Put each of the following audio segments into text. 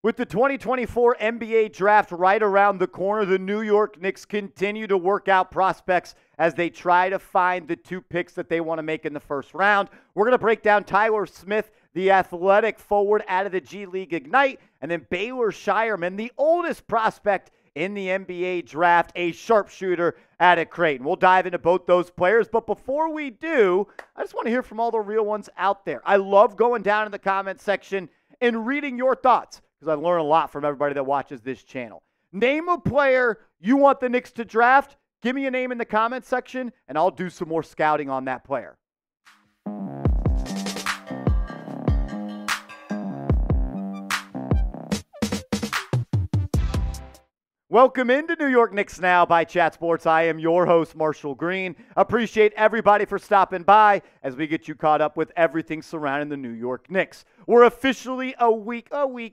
With the 2024 NBA draft right around the corner, the New York Knicks continue to work out prospects as they try to find the two picks that they want to make in the first round. We're going to break down Tyler Smith, the athletic forward out of the G League Ignite, and then Baylor Scheirman, the oldest prospect in the NBA draft, a sharpshooter out of Creighton. We'll dive into both those players, but before we do, I just want to hear from all the real ones out there. I love going down in the comment section and reading your thoughts, because I learn a lot from everybody that watches this channel. Name a player you want the Knicks to draft. Give me a name in the comment section, and I'll do some more scouting on that player. Welcome into New York Knicks Now by Chat Sports. I am your host, Marshall Green. Appreciate everybody for stopping by as we get you caught up with everything surrounding the New York Knicks. We're officially a week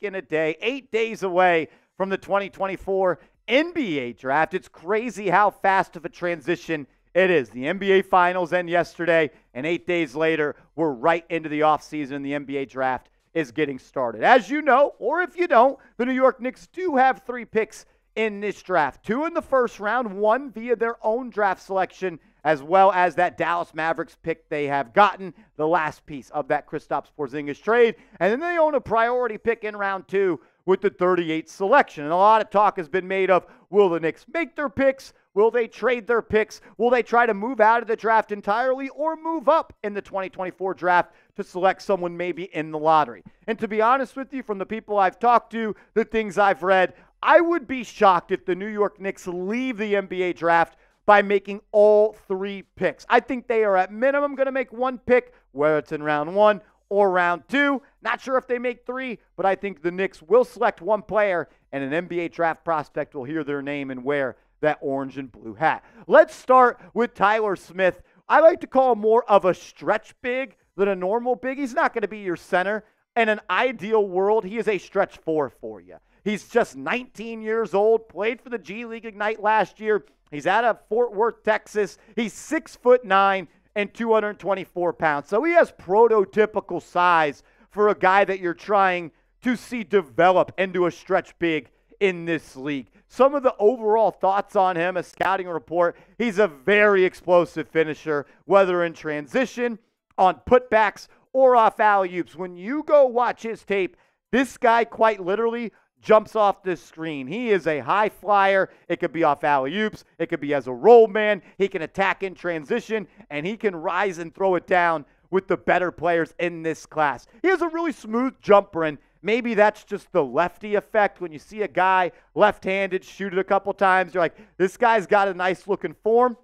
and a day, 8 days away from the 2024 NBA draft. It's crazy how fast of a transition it is. The NBA Finals end yesterday, and 8 days later, we're right into the offseason, and the NBA draft is getting started. As you know, or if you don't, the New York Knicks do have 3 picks in this draft. 2 in the first round, 1 via their own draft selection, as well as that Dallas Mavericks pick they have gotten, the last piece of that Kristaps Porzingis trade. And then they own a priority pick in round 2 with the 38th selection. And a lot of talk has been made of, will the Knicks make their picks? Will they trade their picks? Will they try to move out of the draft entirely or move up in the 2024 draft to select someone maybe in the lottery? And to be honest with you, from the people I've talked to, the things I've read, I would be shocked if the New York Knicks leave the NBA draft by making all 3 picks. I think they are at minimum going to make 1 pick, whether it's in round 1 or round 2. Not sure if they make 3, but I think the Knicks will select 1 player, and an NBA draft prospect will hear their name and wear that orange and blue hat. Let's start with Tyler Smith. I like to call him more of a stretch big than a normal big. He's not going to be your center. In an ideal world, he is a stretch 4 for you. He's just 19 years old, played for the G League Ignite last year. He's out of Fort Worth, Texas. He's 6'9" and 224 pounds. So he has prototypical size for a guy that you're trying to see develop into a stretch big in this league. Some of the overall thoughts on him, a scouting report, he's a very explosive finisher, whether in transition, on putbacks, or off alley-oops. When you go watch his tape, this guy quite literally jumps off the screen. He is a high flyer. It could be off alley-oops. It could be as a roll man. He can attack in transition, and he can rise and throw it down with the better players in this class. He has a really smooth jumper, and maybe that's just the lefty effect. When you see a guy left-handed shoot it a couple times, you're like, this guy's got a nice-looking form.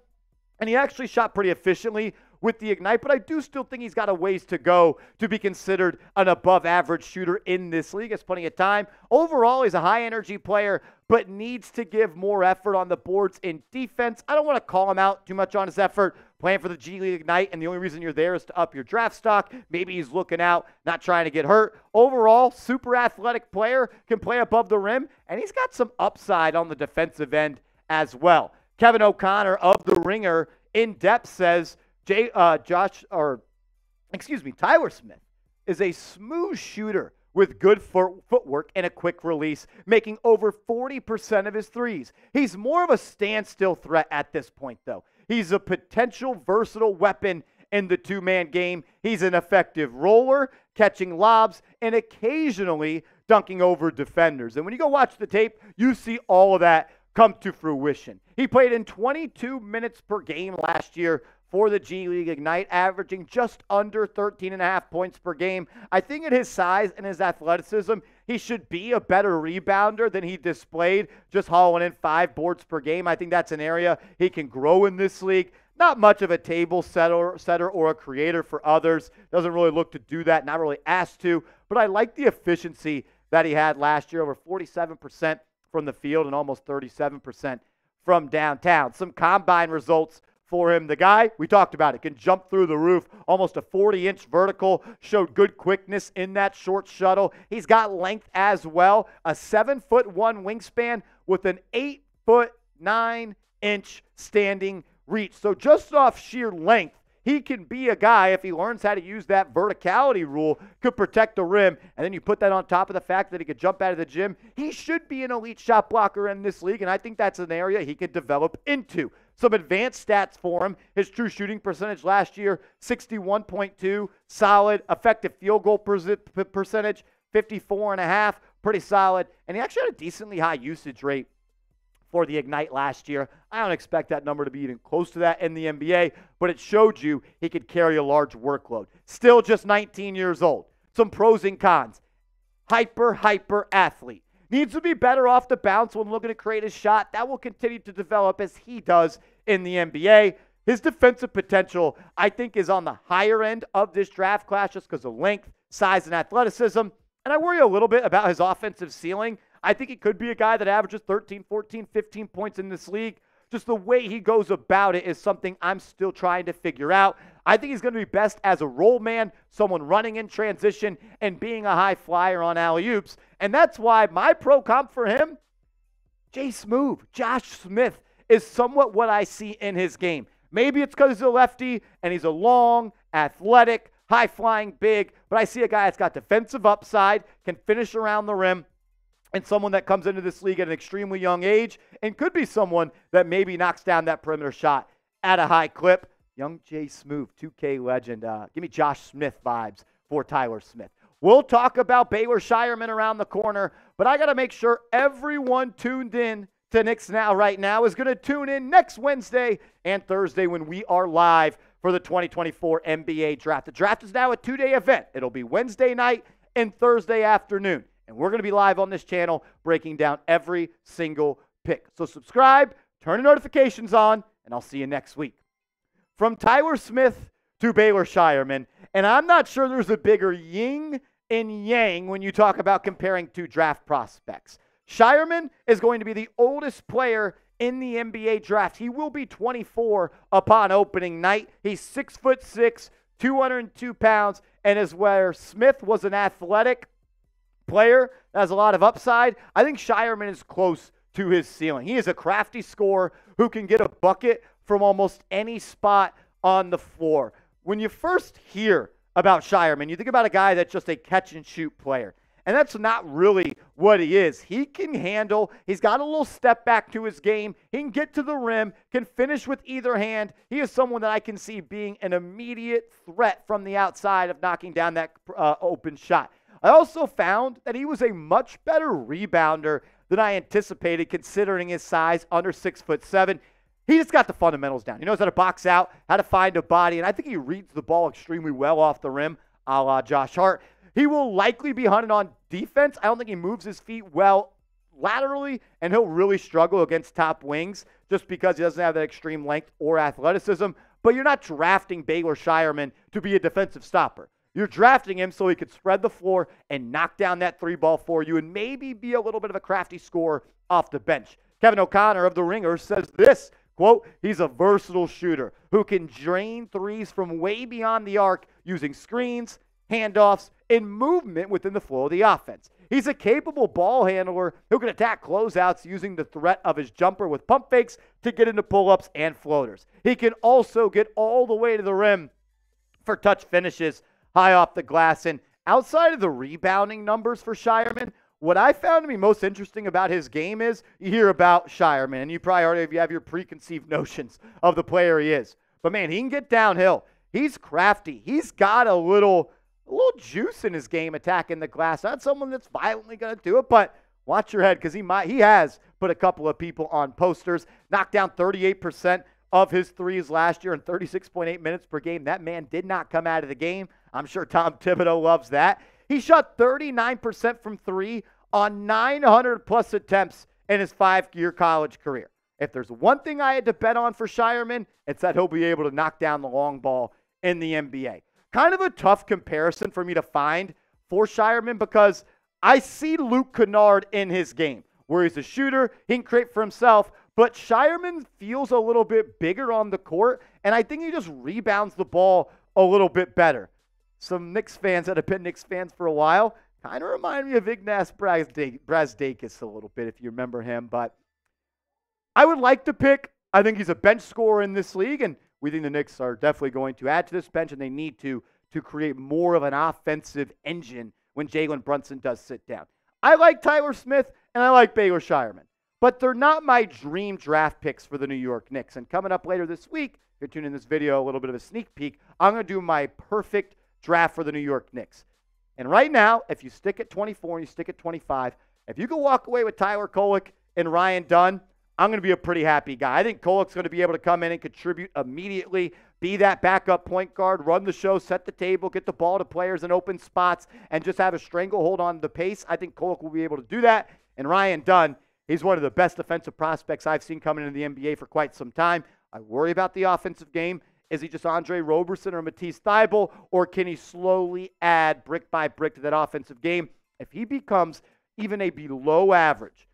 And he actually shot pretty efficiently with the Ignite, but I do still think he's got a ways to go to be considered an above-average shooter in this league. Has plenty of time. Overall, he's a high-energy player, but needs to give more effort on the boards in defense. I don't want to call him out too much on his effort, playing for the G League Ignite, and the only reason you're there is to up your draft stock. Maybe he's looking out, not trying to get hurt. Overall, super athletic player, can play above the rim, and he's got some upside on the defensive end as well. Kevin O'Connor of The Ringer in depth says Tyler Smith is a smooth shooter with good footwork and a quick release, making over 40% of his threes. He's more of a standstill threat at this point, though. He's a potential versatile weapon in the 2-man game. He's an effective roller, catching lobs, and occasionally dunking over defenders. And when you go watch the tape, you see all of that come to fruition. He played in 22 minutes per game last year for the G League Ignite, averaging just under 13.5 points per game. I think at his size and his athleticism, he should be a better rebounder than he displayed, just hauling in 5 boards per game. I think that's an area he can grow in this league. Not much of a table setter or a creator for others. Doesn't really look to do that, not really asked to. But I like the efficiency that he had last year, over 47% from the field and almost 37% from downtown. Some combine results for him. The guy, we talked about it, can jump through the roof, almost a 40-inch vertical, showed good quickness in that short shuttle. He's got length as well, a 7'1" wingspan with an 8'9" standing reach. So just off sheer length, he can be a guy, if he learns how to use that verticality rule, could protect the rim. And then you put that on top of the fact that he could jump out of the gym. He should be an elite shot blocker in this league, and I think that's an area he could develop into. Some advanced stats for him. His true shooting percentage last year, 61.2, solid. Effective field goal percentage, 54.5, pretty solid. And he actually had a decently high usage rate for the Ignite last year. I don't expect that number to be even close to that in the NBA, but it showed you he could carry a large workload. Still just 19 years old. Some pros and cons. Hyper athlete. Needs to be better off the bounce when looking to create his shot. That will continue to develop as he does in the NBA. His defensive potential, I think, is on the higher end of this draft class just because of length, size, and athleticism. And I worry a little bit about his offensive ceiling. I think he could be a guy that averages 13, 14, 15 points in this league. Just the way he goes about it is something I'm still trying to figure out. I think he's going to be best as a roll man, someone running in transition and being a high flyer on alley-oops. And that's why my pro comp for him, Josh Smith, is somewhat what I see in his game. Maybe it's because he's a lefty and he's a long, athletic, high-flying big, but I see a guy that's got defensive upside, can finish around the rim, and someone that comes into this league at an extremely young age and could be someone that maybe knocks down that perimeter shot at a high clip. Young Jay Smooth, 2K legend. Give me Josh Smith vibes for Tyler Smith. We'll talk about Baylor Scheirman around the corner, but I got to make sure everyone tuned in to Knicks Now right now is going to tune in next Wednesday and Thursday when we are live for the 2024 NBA Draft. The draft is now a 2-day event. It'll be Wednesday night and Thursday afternoon. And we're going to be live on this channel breaking down every single pick. So subscribe, turn the notifications on, and I'll see you next week. From Tyler Smith to Baylor Scheirman, and I'm not sure there's a bigger yin and yang when you talk about comparing two draft prospects. Scheierman is going to be the oldest player in the NBA draft. He will be 24 upon opening night. He's 6'6", 202 pounds, and is where Smith was an athletic player that has a lot of upside. I think Scheierman is close to his ceiling. He is a crafty scorer who can get a bucket from almost any spot on the floor. When you first hear about Scheierman, you think about a guy that's just a catch-and-shoot player. And that's not really what he is. He can handle, he's got a little step back to his game. He can get to the rim, can finish with either hand. He is someone that I can see being an immediate threat from the outside of knocking down that open shot. I also found that he was a much better rebounder than I anticipated considering his size, under 6'7". He just got the fundamentals down. He knows how to box out, how to find a body, and I think he reads the ball extremely well off the rim, a la Josh Hart. He will likely be hunted on defense. I don't think he moves his feet well laterally, and he'll really struggle against top wings just because he doesn't have that extreme length or athleticism. But you're not drafting Baylor Scheirman to be a defensive stopper. You're drafting him so he could spread the floor and knock down that three ball for you and maybe be a little bit of a crafty scorer off the bench. Kevin O'Connor of The Ringer says this, quote, he's a versatile shooter who can drain threes from way beyond the arc using screens, handoffs, and movement within the flow of the offense. He's a capable ball handler who can attack closeouts using the threat of his jumper with pump fakes to get into pull-ups and floaters. He can also get all the way to the rim for touch finishes high off the glass. And outside of the rebounding numbers for Scheierman, what I found to be most interesting about his game is you hear about Scheierman, and you probably already have your preconceived notions of the player he is. But, man, he can get downhill. He's crafty. He's got a little juice in his game attacking the glass. Not someone that's violently going to do it, but watch your head because he has put a couple of people on posters, knocked down 38% of his threes last year in 36.8 minutes per game. That man did not come out of the game. I'm sure Tom Thibodeau loves that. He shot 39% from three on 900-plus attempts in his 5-year college career. If there's one thing I had to bet on for Scheierman, it's that he'll be able to knock down the long ball in the NBA. Kind of a tough comparison for me to find for Scheierman because I see Luke Kennard in his game, where he's a shooter, he can create for himself, but Scheierman feels a little bit bigger on the court, and I think he just rebounds the ball a little bit better. Some Knicks fans that have been Knicks fans for a while kind of remind me of Ignas Brazdeikis a little bit, if you remember him. But I would like to pick. I think he's a bench scorer in this league, and we think the Knicks are definitely going to add to this bench, and they need to create more of an offensive engine when Jalen Brunson does sit down. I like Tyler Smith, and I like Baylor Scheirman, but they're not my dream draft picks for the New York Knicks. And coming up later this week, if you're tuning in this video, a little bit of a sneak peek, I'm going to do my perfect draft for the New York Knicks. And right now, if you stick at 24 and you stick at 25, if you can walk away with Tyler Kolek and Ryan Dunn, I'm going to be a pretty happy guy. I think Kolek's going to be able to come in and contribute immediately, be that backup point guard, run the show, set the table, get the ball to players in open spots, and just have a stranglehold on the pace. I think Kolek will be able to do that. And Ryan Dunn, he's one of the best defensive prospects I've seen coming into the NBA for quite some time. I worry about the offensive game. Is he just Andre Roberson or Matisse Thybulle, or can he slowly add brick by brick to that offensive game? If he becomes even a below average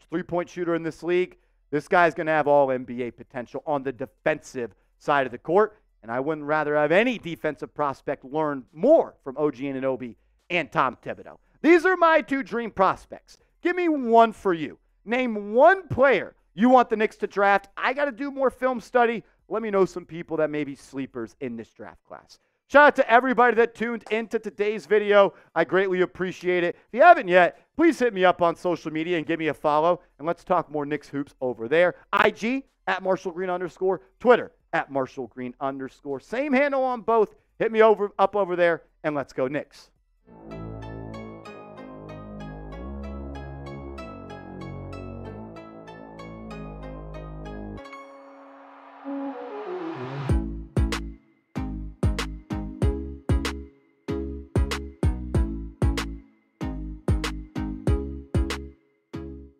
three-point shooter in this league, this guy's going to have all NBA potential on the defensive side of the court, and I wouldn't rather have any defensive prospect learn more from OG Anunoby and Tom Thibodeau. These are my two dream prospects. Give me one for you. Name one player you want the Knicks to draft. I got to do more film study. Let me know some people that may be sleepers in this draft class. Shout out to everybody that tuned into today's video. I greatly appreciate it. If you haven't yet, please hit me up on social media and give me a follow. And let's talk more Knicks hoops over there. IG at @MarshallGreen_, Twitter at @MarshallGreen_. Same handle on both. Hit me up over there, and let's go Knicks.